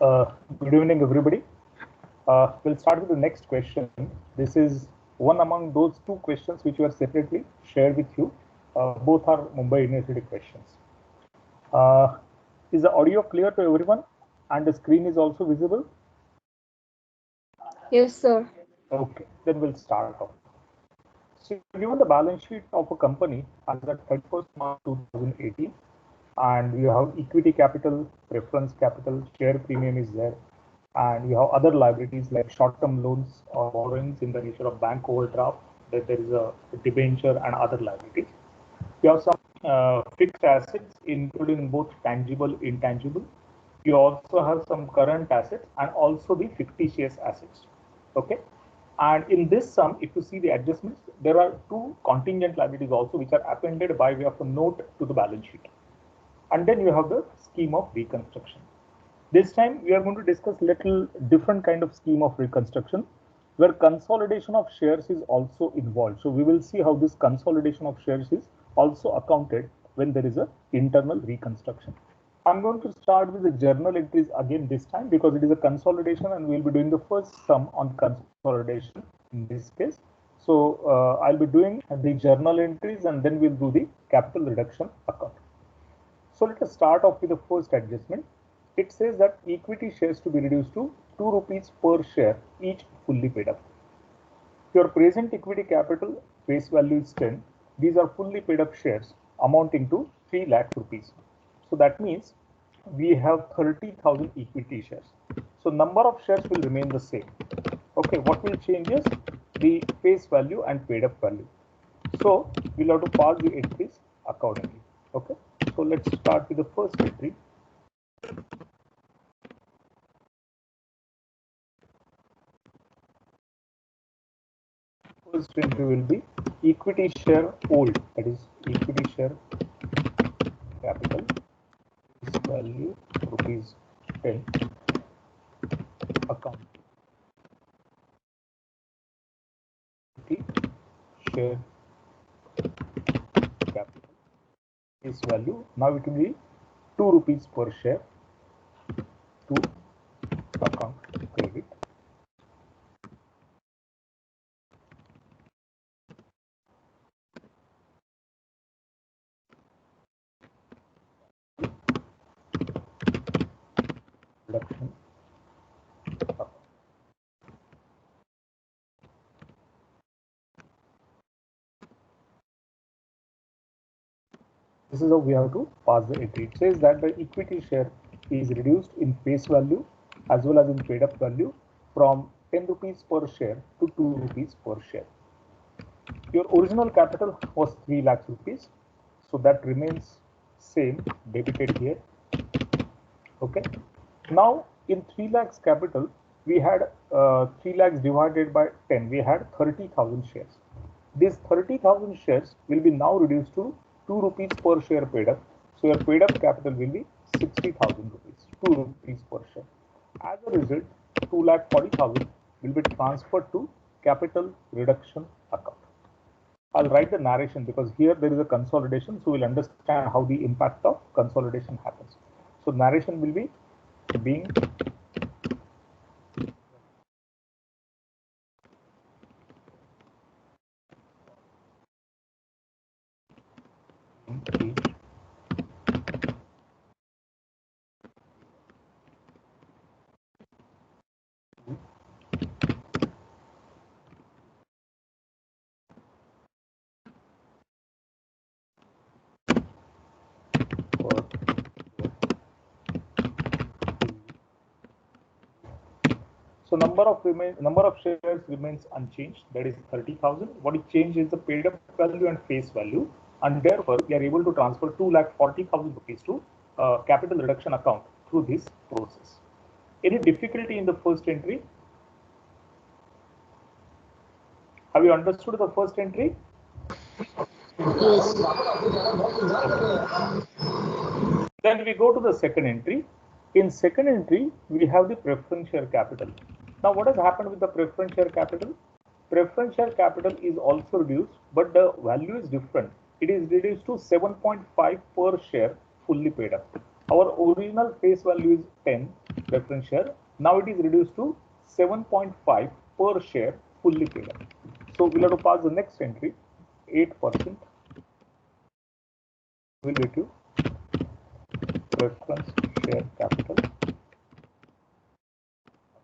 Good evening, everybody. We'll start with the next question. This is one among those two questions which were separately shared with you. Both are Mumbai University questions. Is the audio clear to everyone? And the screen is also visible? Yes, sir. Okay, then we'll start off. So, given the balance sheet of a company as at 31st March 2018, and you have equity capital, preference capital, share premium is there, and you have other liabilities like short-term loans or borrowings in the nature of bank overdraft, that there is a debenture and other liabilities. You have some fixed assets, including both tangible, intangible. You also have some current assets and also the fictitious assets. Okay. And in this sum, if you see the adjustments, there are two contingent liabilities also which are appended by way of a note to the balance sheet. And then you have the scheme of reconstruction. This time we are going to discuss little different kind of scheme of reconstruction where consolidation of shares is also involved. So we will see how this consolidation of shares is also accounted when there is a internal reconstruction. I'm going to start with the journal entries again this time because it is a consolidation and we'll be doing the first sum on consolidation in this case. So I'll be doing the journal entries and then we'll do the capital reduction account. So let us start off with the first adjustment. It says that equity shares to be reduced to 2 rupees per share, each fully paid up. Your present equity capital face value is 10. These are fully paid up shares amounting to 3 lakh rupees. So that means we have 30,000 equity shares. So number of shares will remain the same. Okay, what will change is the face value and paid up value. So we'll have to pass the entries accordingly. Okay, so let's start with the first entry. First entry will be equity share old, that is equity share capital value rupees 10 account share capital is value. Now it will be 2 rupees per share to account credit. Reduction. This is how we have to pass the entry. It says that the equity share is reduced in face value as well as in paid up value from 10 rupees per share to 2 rupees per share. Your original capital was 3 lakhs rupees, so that remains same, debited here. Okay. Now in 3 lakhs capital, we had 3 lakhs divided by 10. We had 30,000 shares. These 30,000 shares will be now reduced to 2 rupees per share paid up. So your paid up capital will be 60,000 rupees, 2 rupees per share. As a result, 2,40,000 will be transferred to capital reduction account. I'll write the narration because here there is a consolidation, so we'll understand how the impact of consolidation happens. So narration will be being so number of shares remains unchanged, that is 30,000. What is changed is the paid up value and face value, and therefore we are able to transfer 2,40,000 rupees to capital reduction account through this process. Any difficulty in the first entry? Have you understood the first entry? Yes. Then we go to the second entry. In second entry, we have the preference share capital. Now, what has happened with the preference share capital? Preference share capital is also reduced, but the value is different. It is reduced to 7.5 per share fully paid up. Our original face value is 10. preference share. Now it is reduced to 7.5 per share fully paid up. So we'll have to pass the next entry, 8% will be to preference share capital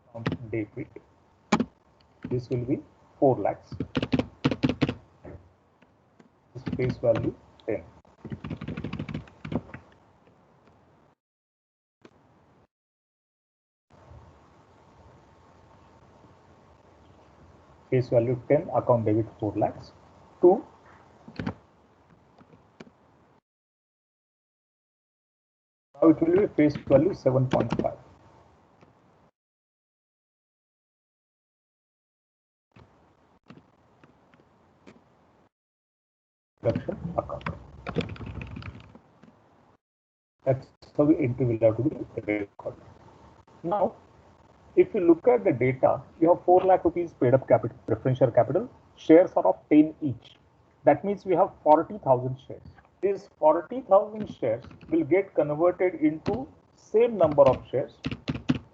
account debit. This will be 4 lakhs. This face value 10. Face value 10, account debit 4 lakhs. 2. Now it will be face value 7.5. Production account. That's how the entry will have to be recorded. Now, if you look at the data, you have 4 lakh rupees paid up capital, preference share capital. Shares are of 10 each. That means we have 40,000 shares. These 40,000 shares will get converted into same number of shares.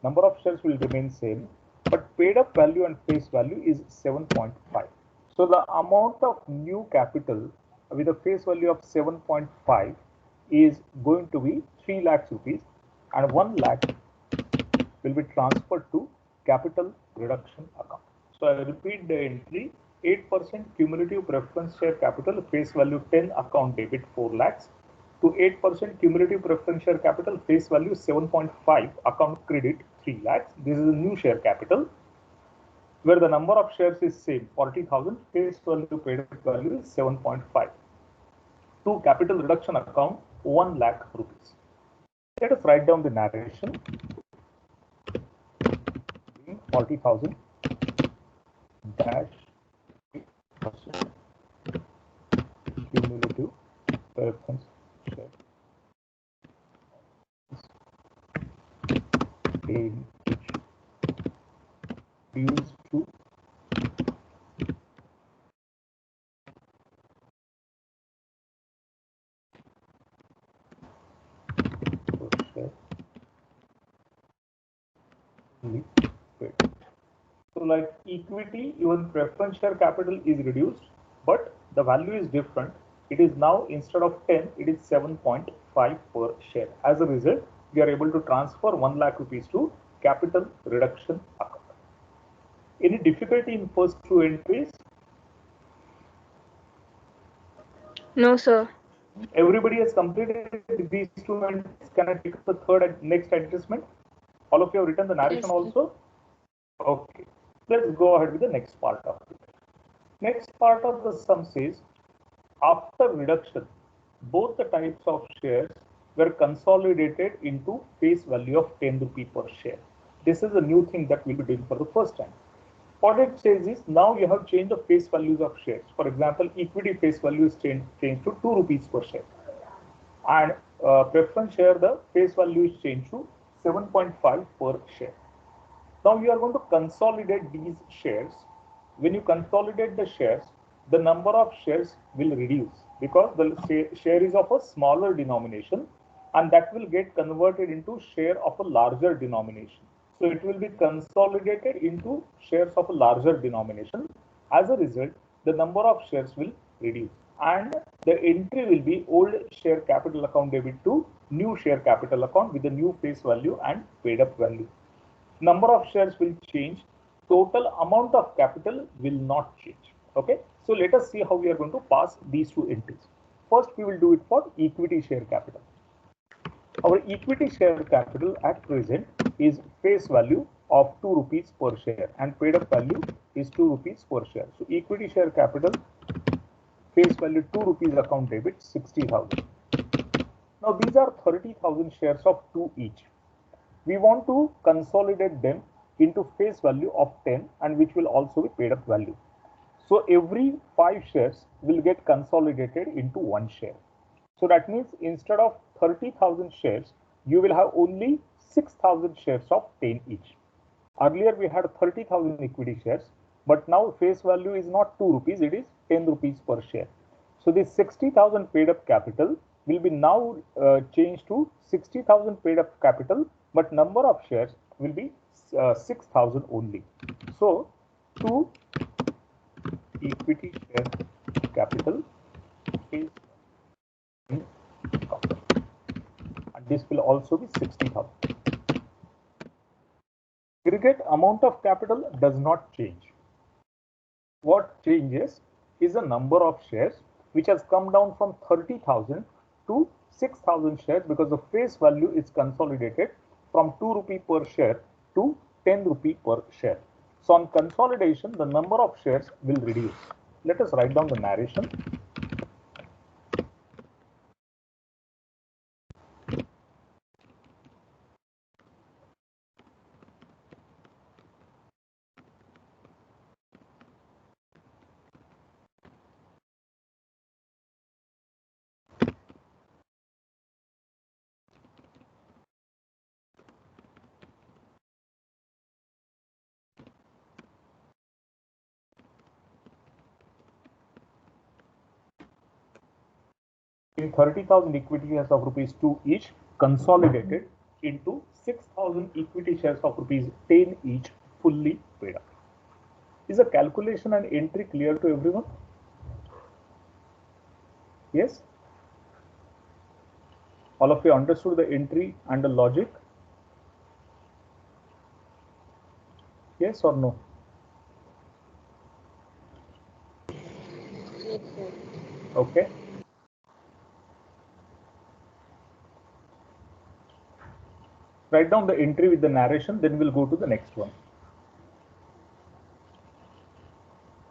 Number of shares will remain same, but paid up value and face value is 7.5. So the amount of new capital with a face value of 7.5 is going to be 3 lakhs rupees, and 1 lakh will be transferred to capital reduction account. So I repeat the entry, 8% cumulative preference share capital, face value 10, account debit 4 lakhs, to 8% cumulative preference share capital, face value 7.5, account credit 3 lakhs. This is a new share capital where the number of shares is same, 40,000, face value paid value is 7.5. To capital reduction account, 1 lakh rupees. Let us write down the narration. 40,000 dash 8% cumulative preference share in used to share paid. So like equity, even preference share capital is reduced, but the value is different. It is now, instead of 10, it is 7.5 per share. As a result, we are able to transfer 1 lakh rupees to capital reduction account. Any difficulty in first two entries? No, sir. Everybody has completed these two entries. Can I take up the third and next adjustment? All of you have written the narration Yes, also? Okay. Let's go ahead with the next part of it. Next part of the sum says, after reduction, both the types of shares were consolidated into face value of 10 rupee per share. This is a new thing that we'll be doing for the first time. What it says is, now you have changed the face values of shares. For example, equity face value is changed to 2 rupees per share. And preference share, the face value is changed to 7.5 per share. Now you are going to consolidate these shares. When you consolidate the shares, the number of shares will reduce because the share is of a smaller denomination, and that will get converted into share of a larger denomination. So it will be consolidated into shares of a larger denomination. As a result, the number of shares will reduce, and the entry will be old share capital account debit to new share capital account with the new face value and paid up value. Number of shares will change, total amount of capital will not change. Okay, so let us see how we are going to pass these two entries. First, we will do it for equity share capital. Our equity share capital at present is face value of 2 rupees per share and paid up value is 2 rupees per share. So equity share capital, face value 2 rupees, account debit 60,000. Now these are 30,000 shares of 2 each. We want to consolidate them into face value of 10, and which will also be paid up value. So every 5 shares will get consolidated into 1 share. So that means instead of 30,000 shares, you will have only 6,000 shares of 10 each. Earlier we had 30,000 equity shares, but now face value is not 2 rupees, it is 10 rupees per share. So this 60,000 paid up capital will be now changed to 60,000 paid up capital, but number of shares will be 6,000 only. So 2 equity share capital is in cost, and this will also be 60,000. Aggregate amount of capital does not change. What changes is the number of shares, which has come down from 30,000 to 6,000 shares because the face value is consolidated from 2 rupee per share to 10 rupee per share. So on consolidation, the number of shares will reduce. Let us write down the narration. In 30,000 equity shares of rupees 2 each, consolidated into 6,000 equity shares of rupees 10 each, fully paid up. Is the calculation and entry clear to everyone? Yes? All of you understood the entry and the logic? Yes or no? Yes, sir. Okay. Write down the entry with the narration, then we'll go to the next one.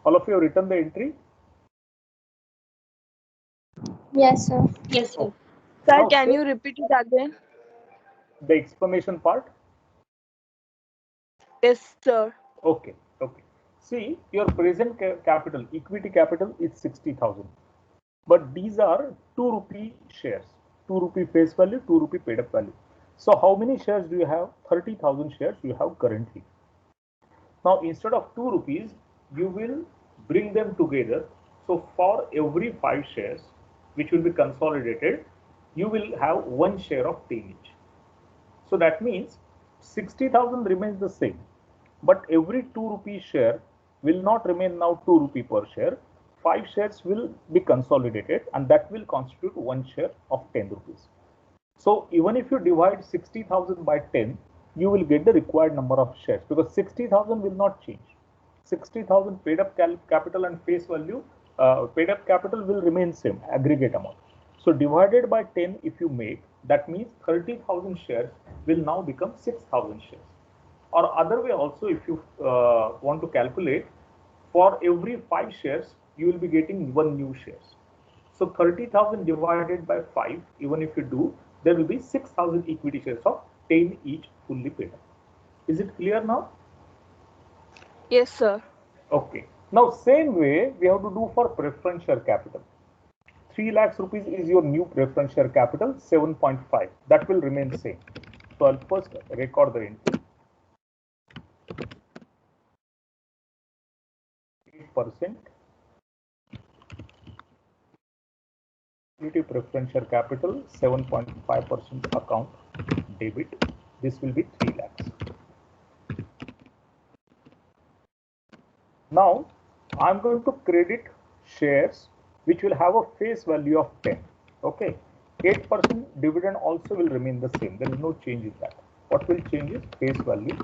All of you have written the entry? Yes, sir. Yes, sir. Sir, Now, can say you repeat it again? the explanation part? Yes, sir. Okay, okay. See, your present capital, equity capital is 60,000. But these are 2 rupee shares, 2 rupee face value, 2 rupee paid up value. So how many shares do you have? 30,000 shares you have currently. Now instead of 2 rupees, you will bring them together. So for every 5 shares, which will be consolidated, you will have 1 share of 10 each. So that means 60,000 remains the same, but every 2 rupee share will not remain now 2 rupee per share. 5 shares will be consolidated, and that will constitute 1 share of 10 rupees. So even if you divide 60,000 by 10, you will get the required number of shares, because 60,000 will not change. 60,000 paid up capital and face value, paid up capital will remain same, aggregate amount. So divided by 10 if you make, that means 30,000 shares will now become 6,000 shares. Or other way also, if you want to calculate, for every 5 shares, you will be getting 1 new shares. So 30,000 divided by 5, even if you do, there will be 6,000 equity shares of 10 each, fully paid up. Is it clear now? Yes, sir. Okay. Now same way we have to do for preference share capital. 3 lakhs rupees is your new preference share capital, 7.5. That will remain same. So I'll first record the entry. 8% preference share capital, 7.5% account debit. This will be 3 lakhs. Now I'm going to credit shares which will have a face value of 10. Okay. 8% dividend also will remain the same. There is no change in that. What will change is face value.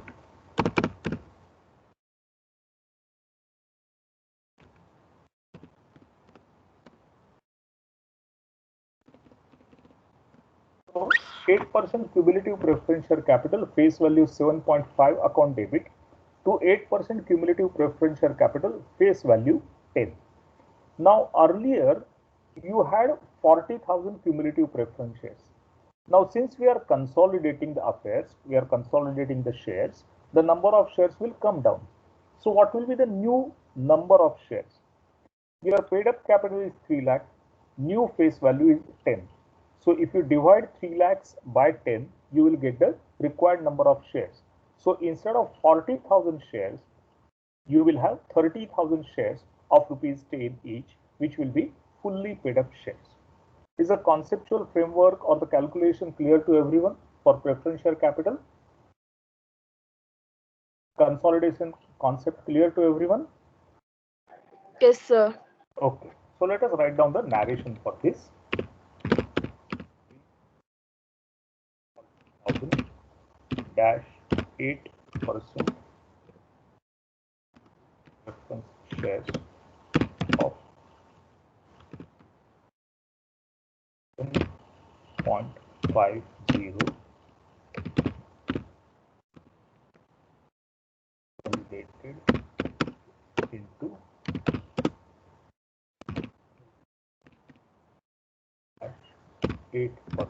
So 8% cumulative preference share capital, face value 7.5, account debit, to 8% cumulative preference share capital, face value 10. Now earlier you had 40,000 cumulative preference shares. Now since we are consolidating the affairs, we are consolidating the shares, the number of shares will come down. So what will be the new number of shares? Your paid up capital is 3 lakh, new face value is 10. So if you divide 3 lakhs by 10, you will get the required number of shares. So instead of 40,000 shares, you will have 30,000 shares of rupees 10 each, which will be fully paid up shares. Is the conceptual framework or the calculation clear to everyone for preference share capital? Consolidation concept clear to everyone? Yes, sir. Okay, so let us write down the narration for this. Dash 8% preference shares of 10.50 consolidated into 8% of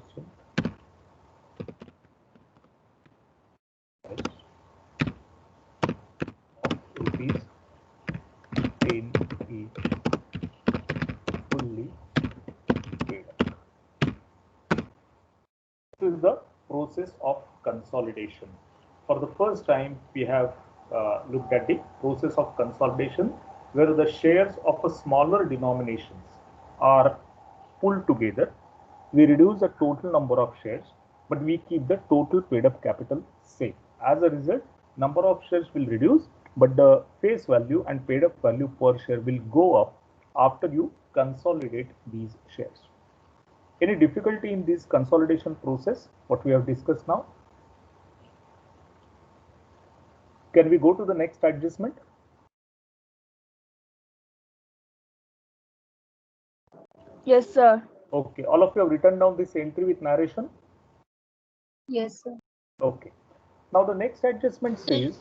rupees 10 each fully paid up. This is the process of consolidation. For the first time, we have looked at the process of consolidation where the shares of a smaller denominations are pulled together. We reduce the total number of shares, but we keep the total paid up capital same. As a result, number of shares will reduce, but the face value and paid up value per share will go up after you consolidate these shares. Any difficulty in this consolidation process, what we have discussed now? Can we go to the next adjustment? Yes, sir. Okay, all of you have written down this entry with narration? Yes, sir. Okay. Now the next adjustment says,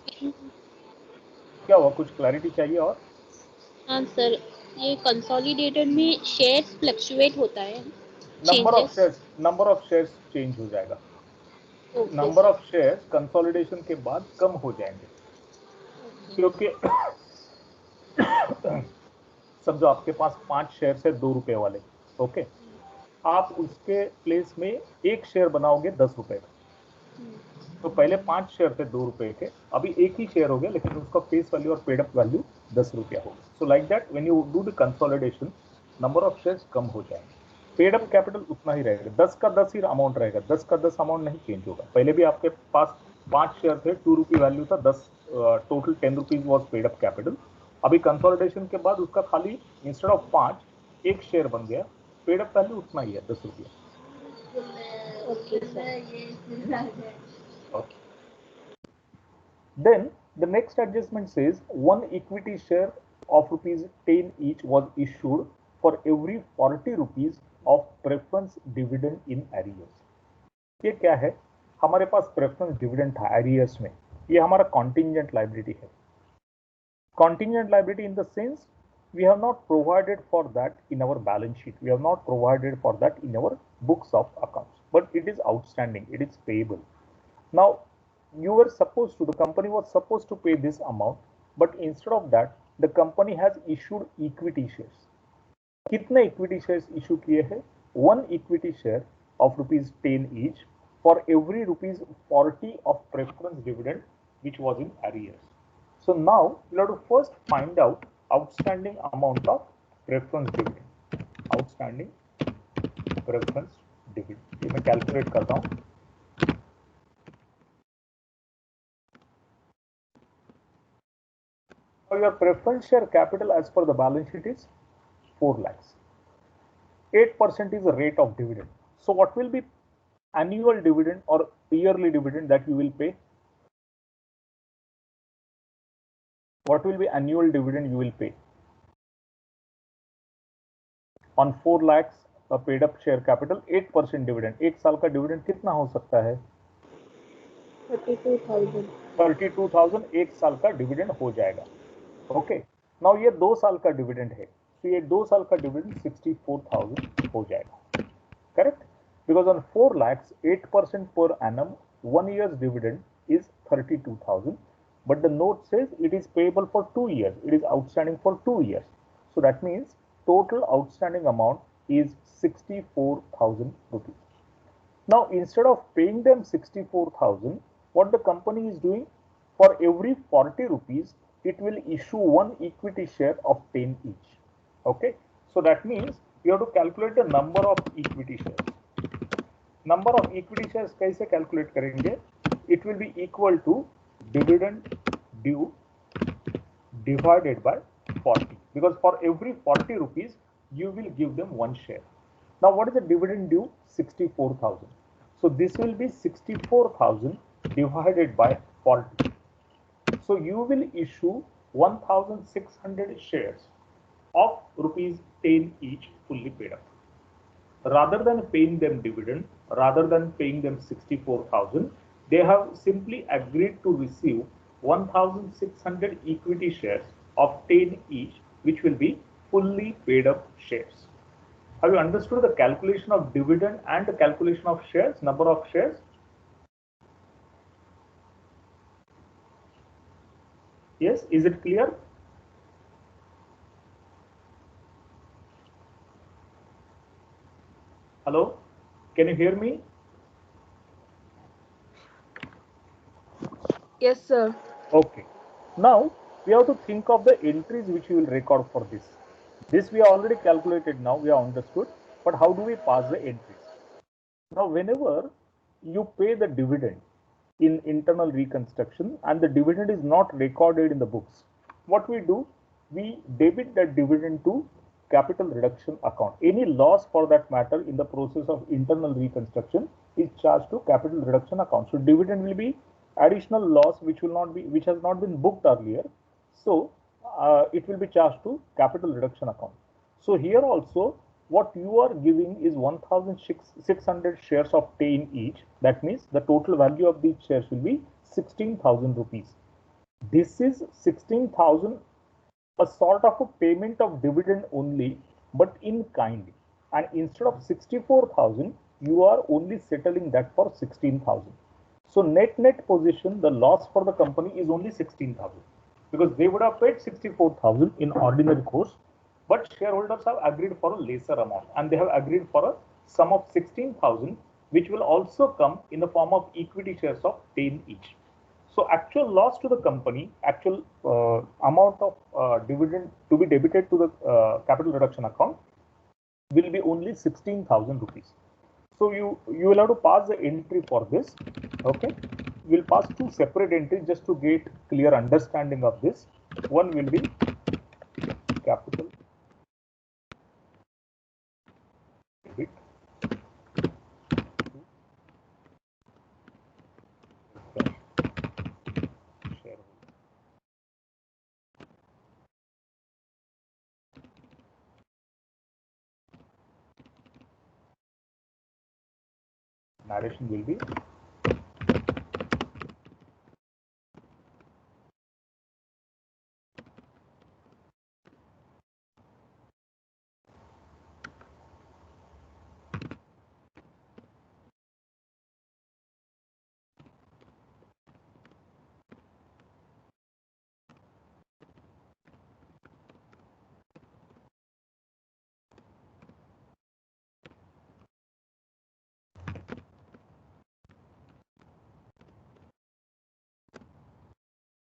क्या हुआ, कुछ clarity चाहिए और? हाँ sir, ये consolidated में shares fluctuate होता है, नंबर ऑफ शेयर्स चेंज हो जाएगा. नंबर ऑफ शेयर्स कंसोलिडेशन के बाद कम हो जाएंगे क्योंकि समझो आपके पास 5 शेयर्स है 2 रुपए वाले. ओके, आप उसके प्लेस में एक शेयर बनाओगे 10 रुपए का. तो पहले 5 शेयर थे 2 रुपए के, अभी एक ही शेयर हो गया लेकिन उसका फेस वैल्यू और पेड अप वैल्यू 10 रुपया हो गया. So like that when you do the consolidation number of shares कम हो जाएंगे, पेड अप कैपिटल उतना ही रहेगा, 10 का 10 ही अमाउंट रहेगा, 10 का 10 अमाउंट नहीं चेंज होगा. पहले भी आपके पास 5 शेयर थे, 2 रुपी वैल्यू था, 10 total 10 rupees was paid up capital. अभी कंसोलिडेशन के बाद उसका खाली इंस्टेड ऑफ 5 एक शेयर बन गया, पेड अप वैल्यू उतना ही है 10 रुपया. Okay. Then the next adjustment says one equity share of rupees 10 each was issued for every 40 rupees of preference dividend in arrears. ये क्या है? हमारे पास प्रेफरेंस डिविडेंड था एरियर्स में, ये हमारा कॉन्टिंजेंट लाइबिलिटी है. Contingent liability in the sense we have not provided for that in our balance sheet, we have not provided for that in our books of accounts, but it is outstanding, it is payable. Now you were supposed to, the company was supposed to pay this amount, but instead of that the company has issued equity shares. कितने equity shares issue किए हैं? One equity share of rupees 10 each for every rupees 40 of preference dividend which was in arrears. So now you have to first find out outstanding amount of preference dividend. Outstanding preference dividend, ये मैं calculate करता हूँ. So your preference share capital as per the balance sheet is 4 lakhs. 8% is the rate of dividend. So what will be annual dividend or yearly dividend that you will pay? What will be annual dividend you will pay? On 4 lakhs paid up share capital, 8% dividend. एक साल का dividend कितना हो सकता है? 32,000. 32,000 एक साल का dividend हो जाएगा. ओके, नाउ ये 2 साल का डिविडेंड है, तो ये 2 साल का डिविडेंड 64,000 हो जाएगा. Correct? Because on 4 lakhs 8% per annum 1 year's dividend is 32,000, but the note says it is payable for 2 years, it is outstanding for 2 years. So that means total outstanding amount is 64,000 rupees. Now instead of paying them 64,000, what the company is doing, for every 40 rupees it will issue one equity share of 10 each. Okay, so that means we have to calculate the number of equity shares. Number of equity shares कैसे calculate करेंगे? It will be equal to dividend due divided by 40, because for every 40 rupees you will give them one share. Now what is the dividend due? 64,000. So this will be 64,000 divided by 40. So you will issue 1,600 shares of rupees 10 each, fully paid up. Rather than paying them dividend, rather than paying them 64,000, they have simply agreed to receive 1,600 equity shares of 10 each, which will be fully paid up shares. Have you understood the calculation of dividend and the calculation of shares, number of shares? Yes, is it clear? Hello, can you hear me? Yes, sir. Okay. Now we have to think of the entries which we will record for this. This we have already calculated now, we have understood, but how do we pass the entries? Now, whenever you pay the dividend in internal reconstruction and the dividend is not recorded in the books, what we do? We debit that dividend to capital reduction account. Any loss for that matter in the process of internal reconstruction is charged to capital reduction account. So dividend will be additional loss which has not been booked earlier. So it will be charged to capital reduction account. So here also what you are giving is 1,600 shares of 10 each. That means the total value of these shares will be 16,000 rupees. This is 16,000, a sort of a payment of dividend only, but in kind. And instead of 64,000, you are only settling that for 16,000. So net position, the loss for the company is only 16,000, because they would have paid 64,000 in ordinary course, but shareholders have agreed for a lesser amount, and they have agreed for a sum of 16,000, which will also come in the form of equity shares of 10 each. So actual loss to the company, actual amount of dividend to be debited to the capital reduction account will be only 16,000 rupees. So you will have to pass the entry for this. Okay, we'll pass two separate entries just to get clear understanding of this. One will be capital debit shareholder. Narration will be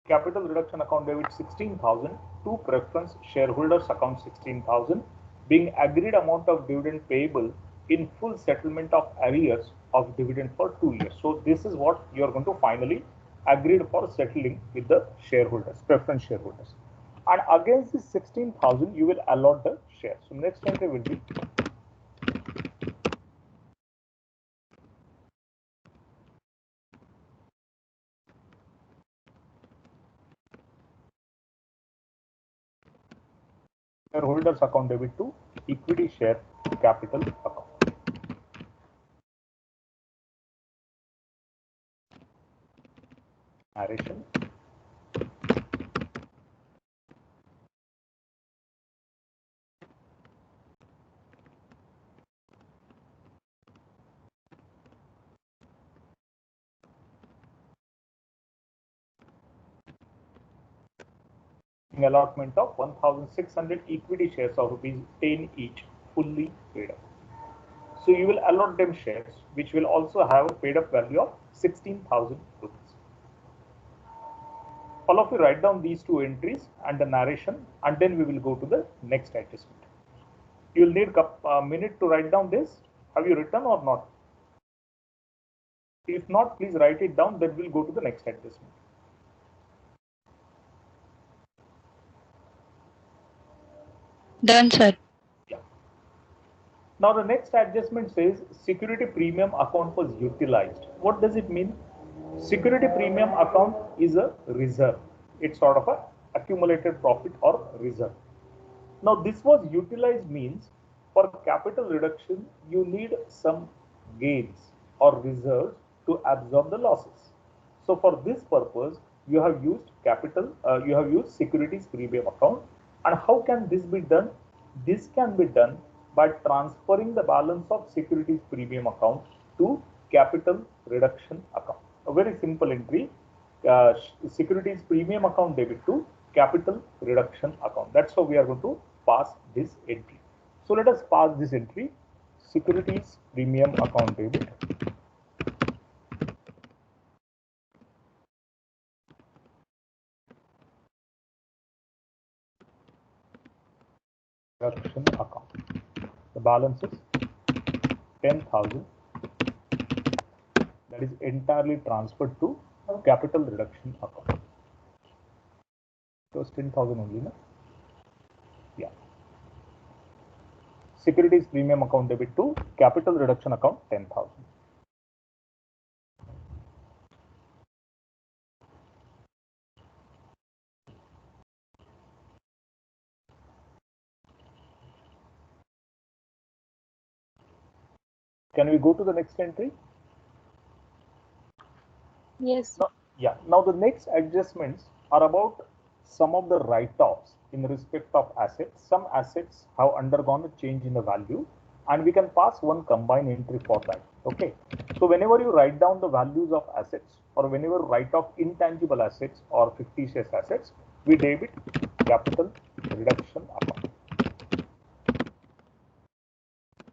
capital reduction account debit 16,000 to preference shareholders account 16,000, being agreed amount of dividend payable in full settlement of arrears of dividend for 2 years. So this is what you are going to finally agreed for settling with the shareholders, preference shareholders. And against this 16,000, you will allot the shares. So next entry will be shareholders account debit to equity share capital account. Narration. Allotment of 1,600 equity shares of rupees 10 each, fully paid up. So you will allot them shares, which will also have a paid up value of 16,000 rupees. All of you write down these two entries and the narration, and then we will go to the next adjustment. You'll need a minute to write down this. Have you written or not? If not, please write it down. Then we'll go to the next adjustment. Done, sir. Yeah. Now the next adjustment says security premium account was utilized. What does it mean? Security premium account is a reserve. It's sort of a accumulated profit or reserve. Now this was utilized means for capital reduction you need some gains or reserves to absorb the losses. So for this purpose you have used securities premium account. And how can this be done? This can be done by transferring the balance of securities premium account to capital reduction account. A very simple entry, securities premium account debit to capital reduction account. That's how we are going to pass this entry. So let us pass this entry, securities premium account debit reduction account. The balance is 10,000. That is entirely transferred to capital reduction account. It was 10,000 only, no? Yeah. Securities premium account debit to capital reduction account 10,000. Can we go to the next entry? Yes. Now the next adjustments are about some of the write-offs in respect of assets. Some assets have undergone a change in the value, and we can pass one combined entry for that. Okay. So whenever you write down the values of assets, or whenever you write off intangible assets or fictitious assets, we debit capital reduction account.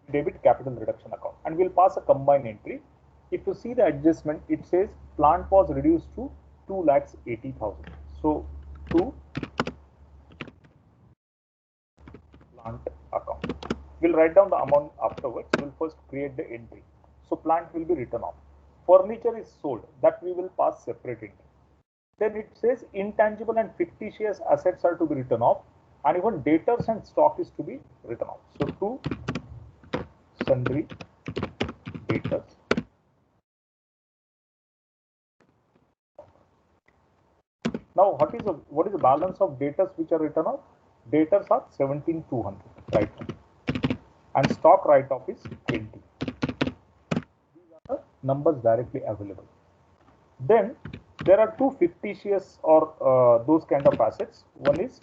Debit capital reduction account, and we'll pass a combined entry. If you see the adjustment, it says plant was reduced to 2,80,000. So to plant account. We'll write down the amount afterwards. We'll first create the entry. So plant will be written off. Furniture is sold. That we will pass separate entry. Then it says intangible and fictitious assets are to be written off, and even debtors and stock is to be written off. So to sundry debtors. Now, what is the balance of debtors which are written off? Debtors are 17,200 right now, and stock write-off is 20. These are the numbers directly available. Then there are two fictitious or those kind of assets. One is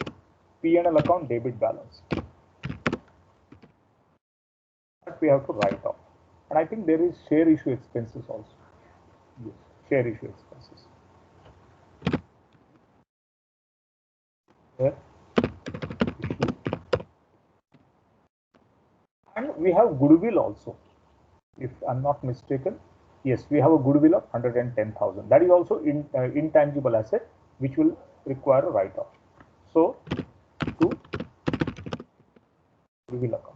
P&L account debit balance. That we have to write off, and I think there is share issue expenses also. Yes, share issue expenses. There. And we have goodwill also, if I'm not mistaken. Yes, we have a goodwill of 110,000. That is also intangible asset which will require a write-off. So to goodwill account.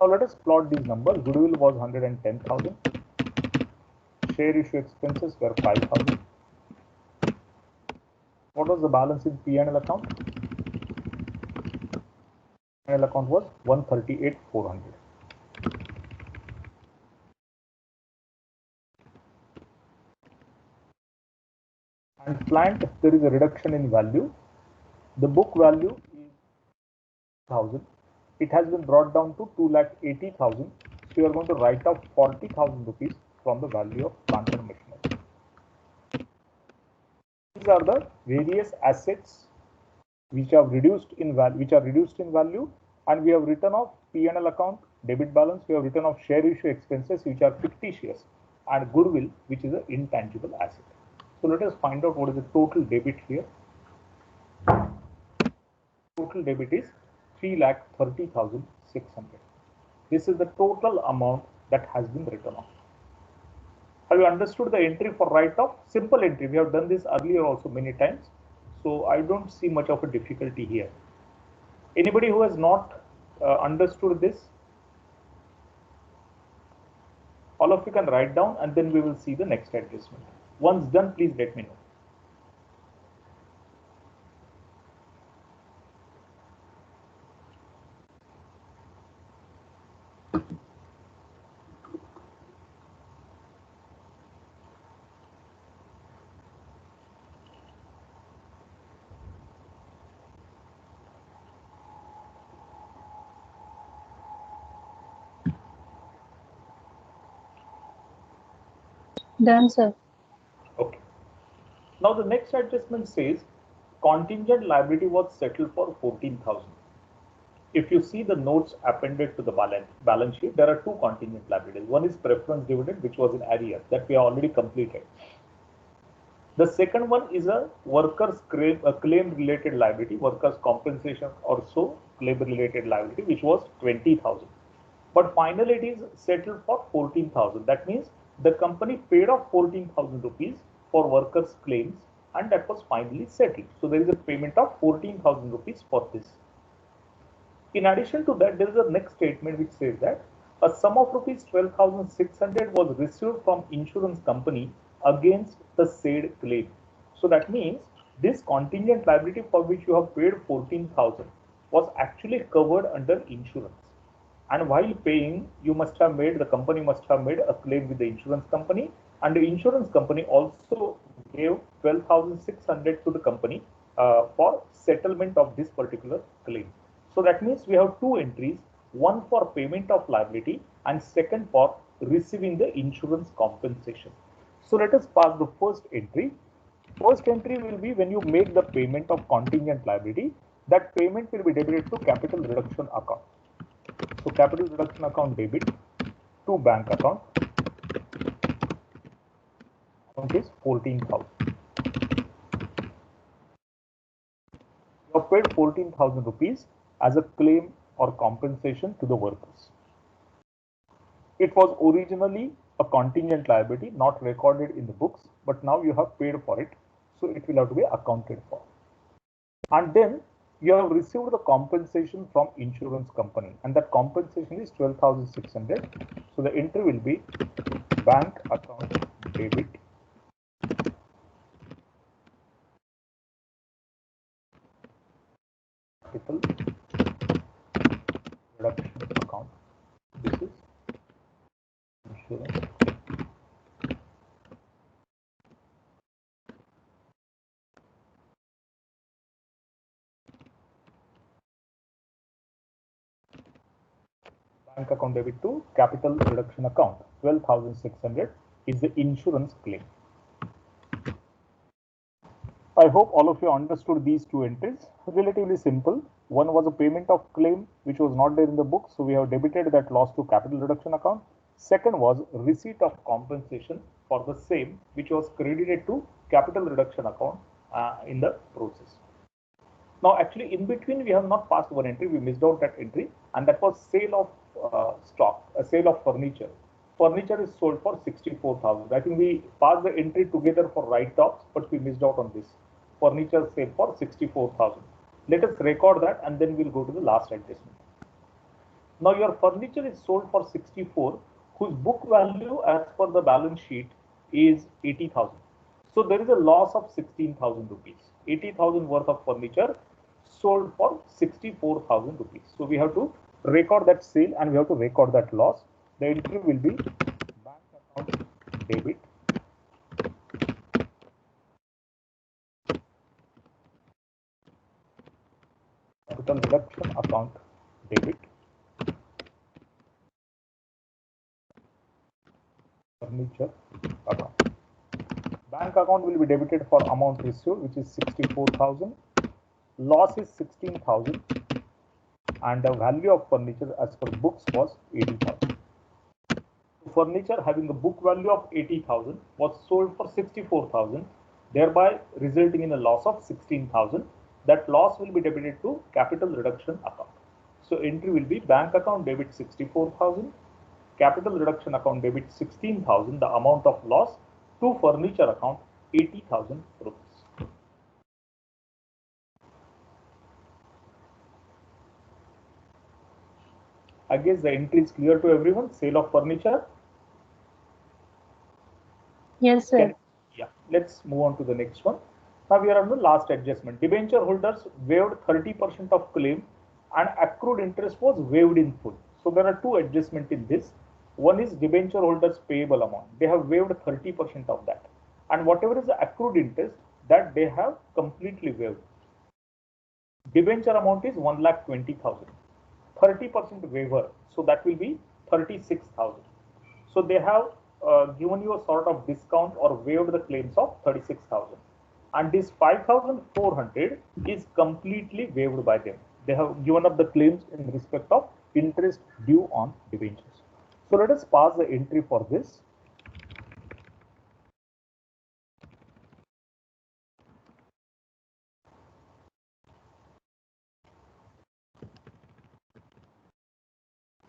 Now let us plot these numbers. Goodwill was 110,000. Share issue expenses were 5,000. What was the balance in P&L account? P&L account was 138,400. And plant, there is a reduction in value. The book value is 1,000. It has been brought down to 2,80,000. So you are going to write off 40,000 rupees from the value of plant and machinery. These are the various assets which are reduced in value, and we have written off P&L account debit balance. We have written off share issue expenses which are fictitious, and goodwill which is an intangible asset. So let us find out what is the total debit here. Total debit is 3,30,600. This is the total amount that has been written off. Have you understood the entry for write-off? Simple entry. We have done this earlier also many times. So I don't see much of a difficulty here. Anybody who has not understood this? All of you can write down and then we will see the next adjustment. Once done, please let me know. Done, sir. Okay. Now the next adjustment says contingent liability was settled for 14,000. If you see the notes appended to the balance sheet, there are two contingent liabilities. One is preference dividend, which was in arrear, that we have already completed. The second one is a workers' claim related liability, workers' compensation also claim related liability, which was 20,000. But finally, it is settled for 14,000. That means the company paid off 14,000 rupees for workers' claims, and that was finally settled. So there is a payment of 14,000 rupees for this. In addition to that, there is a next statement which says that a sum of rupees 12,600 was received from insurance company against the said claim. So that means this contingent liability for which you have paid 14,000 was actually covered under insurance. And while paying, the company must have made a claim with the insurance company, and the insurance company also gave 12,600 to the company for settlement of this particular claim. So that means we have two entries, one for payment of liability and second for receiving the insurance compensation. So let us pass the first entry. First entry will be when you make the payment of contingent liability, that payment will be debited to capital reduction account. So capital reduction account debit to bank account. Amount is 14,000. You have paid 14,000 rupees as a claim or compensation to the workers. It was originally a contingent liability, not recorded in the books, but now you have paid for it, so it will have to be accounted for. And then you have received the compensation from insurance company, and that compensation is 12,600. So the entry will be bank account debit capital reduction account. This is insurance. Bank account debit to capital reduction account. 12,600 is the insurance claim. I hope all of you understood these two entries. Relatively simple. One was a payment of claim which was not there in the book, so we have debited that loss to capital reduction account. Second was receipt of compensation for the same which was credited to capital reduction account in the process. Now actually in between we have not passed one entry, we missed out that entry, and that was sale of stock, a sale of furniture. Furniture is sold for 64,000. I think we passed the entry together for write-offs, but we missed out on this. Furniture sale for 64,000. Let us record that and then we'll go to the last adjustment. Now your furniture is sold for 64, whose book value as per the balance sheet is 80,000. So there is a loss of 16,000 rupees. 80,000 worth of furniture sold for 64,000 rupees. So we have to record that sale and we have to record that loss. The entry will be bank account debit capital reduction account debit furniture account. Bank account will be debited for amount received, which is 64,000. Loss is 16,000 and the value of furniture as per books was 80,000. Furniture having a book value of 80,000 was sold for 64,000, thereby resulting in a loss of 16,000. That loss will be debited to capital reduction account. So entry will be bank account debit 64,000, capital reduction account debit 16,000, the amount of loss, to furniture account 80,000 rupees. I guess the entry is clear to everyone. Sale of furniture. Yes, sir. Yeah, let's move on to the next one. Now we are on the last adjustment. Debenture holders waived 30% of claim and accrued interest was waived in full. So there are two adjustments in this. One is debenture holders payable amount. They have waived 30% of that. And whatever is the accrued interest that they have completely waived. Debenture amount is 1,20,000. 30% waiver. So that will be 36,000. So they have given you a sort of discount or waived the claims of 36,000. And this 5,400 is completely waived by them. They have given up the claims in respect of interest due on debentures. So let us pass the entry for this.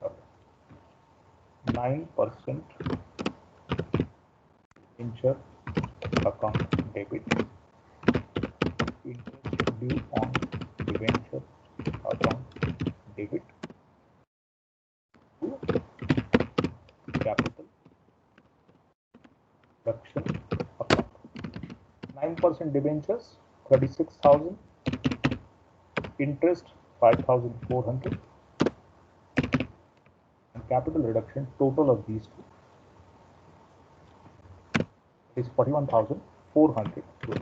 Okay. 9% debenture account debit, interest due on debenture account debit to capital reduction account. 9% debentures 36,000, interest 5,400, and capital reduction total of these two is 41,400 rupees.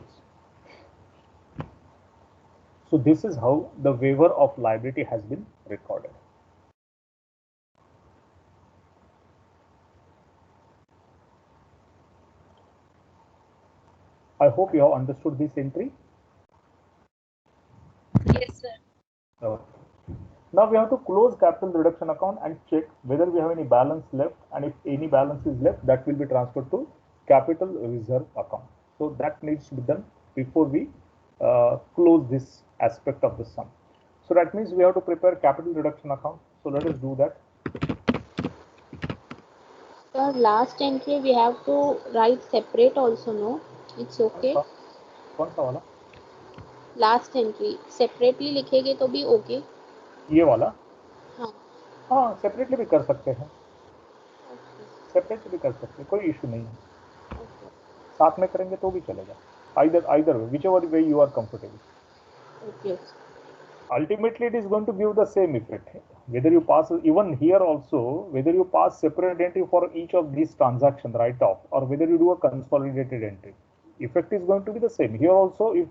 So this is how the waiver of liability has been recorded. I hope you have understood this entry. Yes, sir. Okay. Now we have to close capital reduction account and check whether we have any balance left, and if any balance is left, that will be transferred to capital reserve account. So that needs to be done before we close this aspect of the sum. So that means we have to prepare capital reduction account. So let us do that. Sir, last entry we have to write separate also, no? It's okay. कौन सा वाला? Last entry separately लिखेंगे तो भी okay? ये वाला? हाँ. हाँ, सेपरेटली भी कर सकते हैं. सेपरेटली भी कर सकते हैं, कोई इशू नहीं है. साथ में करेंगे तो भी चलेगा. Either way, whichever way you are comfortable. Okay. Ultimately, it is going to give the same effect. Whether you pass, even here also, whether you pass separate entry for each of these transaction write-off, or whether you do a consolidated entry, effect is going to be the same. Here also, if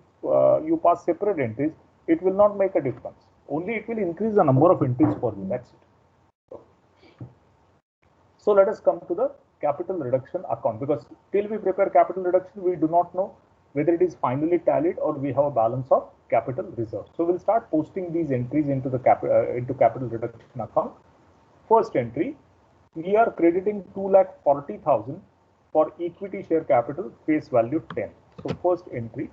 you pass separate entries, it will not make a difference. Only it will increase the number of entries for you. That's it. So let us come to the capital reduction account, because till we prepare capital reduction, we do not know whether it is finally tallied or we have a balance of capital reserve. So we'll start posting these entries into the capital reduction account. First entry, we are crediting 2,40,000 for equity share capital face value 10. So first entry,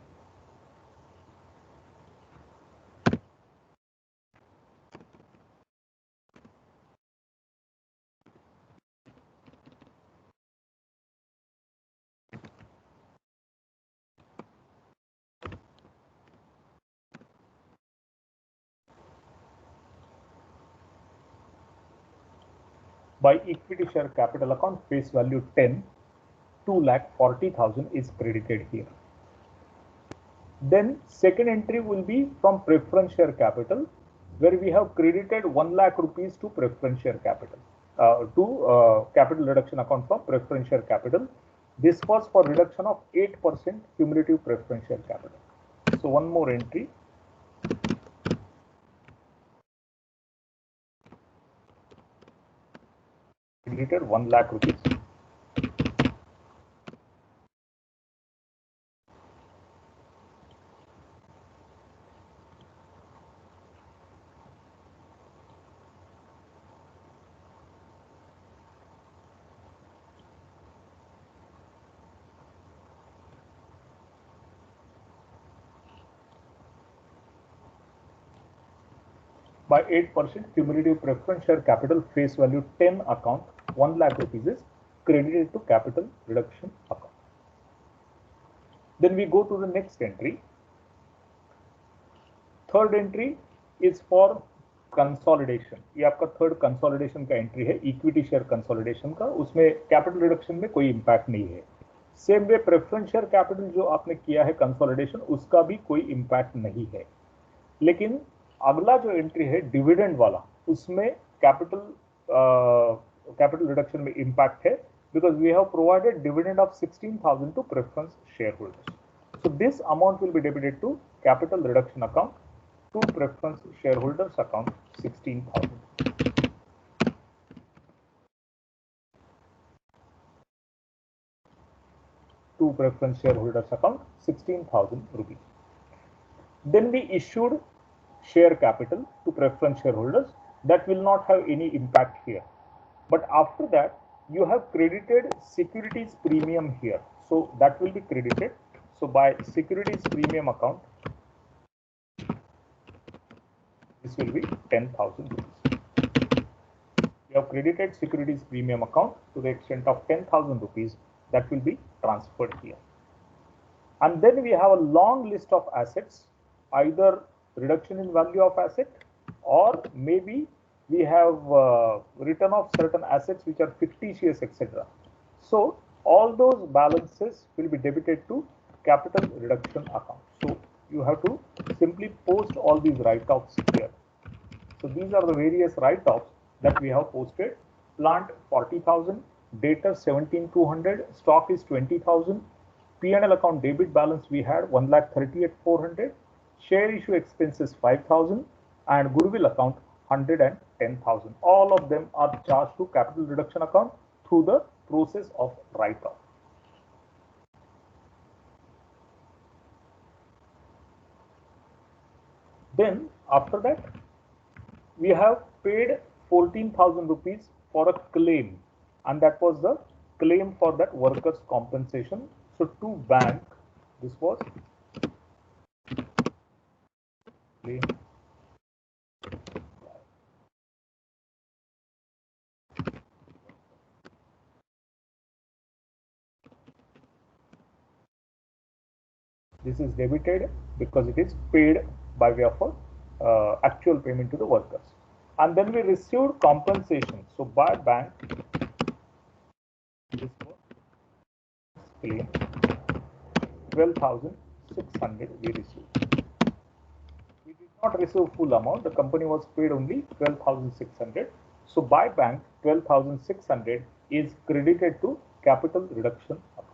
by equity share capital account face value 10, 2,40,000 is credited here. Then second entry will be from preference share capital, where we have credited 1 lakh rupees to preference share capital, capital reduction account from preference share capital. This was for reduction of 8% cumulative preference share capital. So one more entry. Credited 1 lakh rupees. By 8% cumulative preference share capital face value 10 account, 1 lakh rupees is credited to capital reduction account. Then we go to the next entry. Third entry is for consolidation, ये आपका third consolidation का entry है, equity share consolidation का, उसमें capital reduction में कोई impact नहीं है। Same way preference share capital जो आपने किया है कंसोलिडेशन, उसका भी कोई इंपैक्ट नहीं है। लेकिन अगला जो एंट्री है डिविडेंड वाला, उसमें कैपिटल रिडक्शन में इंपैक्ट है, because we have provided dividend of 16,000 to preference shareholders. So this amount will be debited to capital reduction account to preference shareholders account 16,000. To preference shareholders account 16,000 rupees. Then we issued share capital to preference shareholders, that will not have any impact here. But after that, you have credited securities premium here, so that will be credited. So by securities premium account, this will be 10,000 rupees. You have credited securities premium account to the extent of 10,000 rupees, that will be transferred here. And then we have a long list of assets, either reduction in value of asset, or maybe we have written off certain assets which are fictitious, etc. So all those balances will be debited to capital reduction account. So you have to simply post all these write-offs here. So these are the various write-offs that we have posted. Plant 40,000, debtor 17,200, stock is 20,000, P&L account debit balance we had 1,38,400, share issue expenses 5,000, and goodwill account 110,000. All of them are charged to capital reduction account through the process of write-off. Then after that, we have paid 14,000 rupees for a claim, and that was the claim for that workers' compensation. So to bank, this was claim. This is debited because it is paid by way of actual payment to the workers. And then we received compensation. So by bank, this was claim 12,600 we received. We did not receive full amount. The company was paid only 12,600. So by bank, 12,600 is credited to capital reduction account.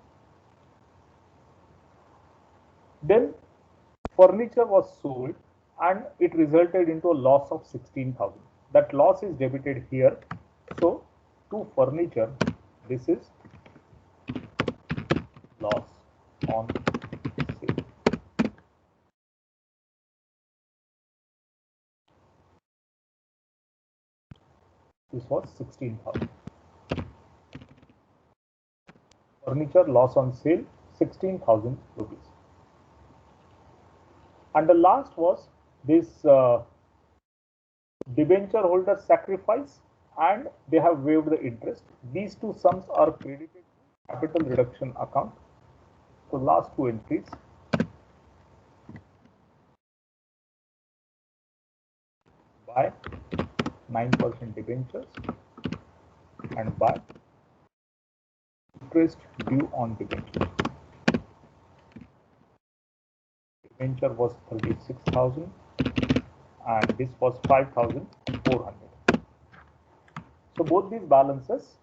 Then furniture was sold and it resulted into a loss of 16,000. That loss is debited here. So to furniture, this is loss on sale. This was 16,000. Furniture loss on sale 16,000 rupees. And the last was this debenture holder sacrifice, and they have waived the interest. These two sums are credited to capital reduction account. So last two entries. By 9% debentures and by interest due on debentures. Debenture was 36,000 and this was 5,400. So both these balances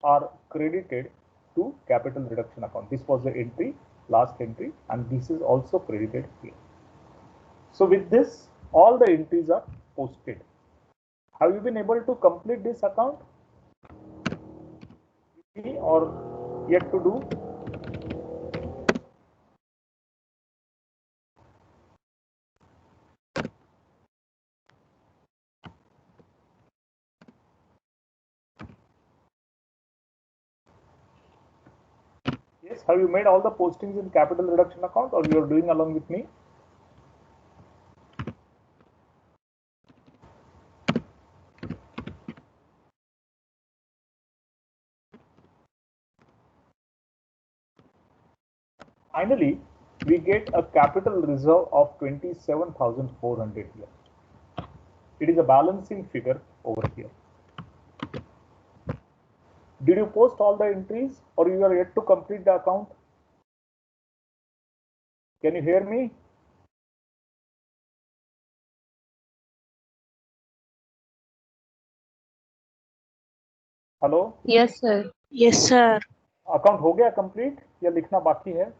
are credited to capital reduction account. This was the entry, last entry, and this is also credited here. So with this, all the entries are posted. Have you been able to complete this account? Or yet to do? Yes, have you made all the postings in capital reduction account, or you are doing along with me? Finally, we get a capital reserve of 27,400 here. It is a balancing figure over here. Did you post all the entries or you are yet to complete the account? Can you hear me? Hello Yes, sir. Yes, sir. Account हो गया complete या लिखना बाकी है?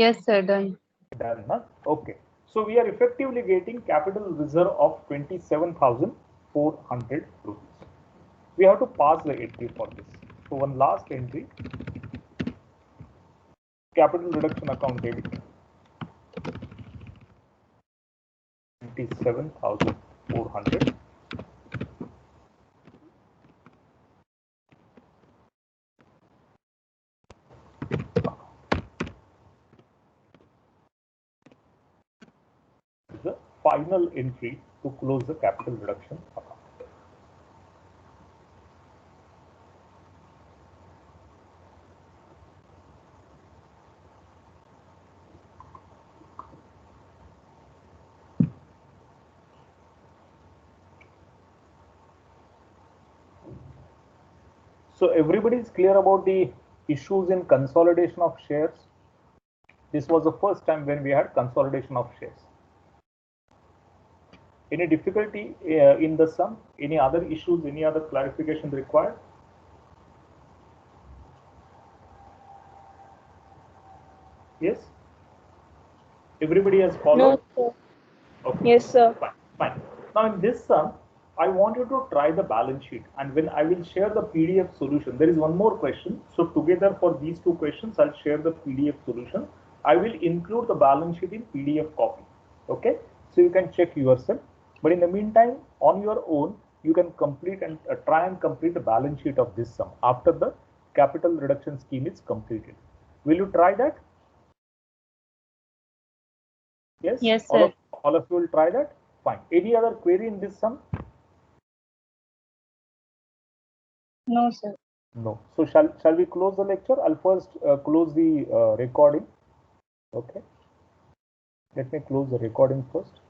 Yes, sir. Done. Done, huh? Okay. So we are effectively getting capital reserve of 27,400 rupees. We have to pass the entry for this. So one last entry, capital reduction account debit, 27,400. The final entry to close the capital reduction account. So everybody is clear about the issues in consolidation of shares. This was the first time when we had consolidation of shares. Any difficulty in the sum? Any other issues? Any other clarification required? Yes? Everybody has followed? No, sir. Okay. Yes, sir. Fine, fine. Now in this sum, I want you to try the balance sheet, and when I will share the PDF solution, there is one more question. So together for these two questions, I'll share the PDF solution. I will include the balance sheet in PDF copy. Okay, so you can check yourself. But in the meantime, on your own, you can complete and try and complete the balance sheet of this sum after the capital reduction scheme is completed. Will you try that? Yes. Yes, sir. All of you will try that. Fine. Any other query in this sum? No, sir. No. So shall we close the lecture? I'll first close the recording. Okay. Let me close the recording first.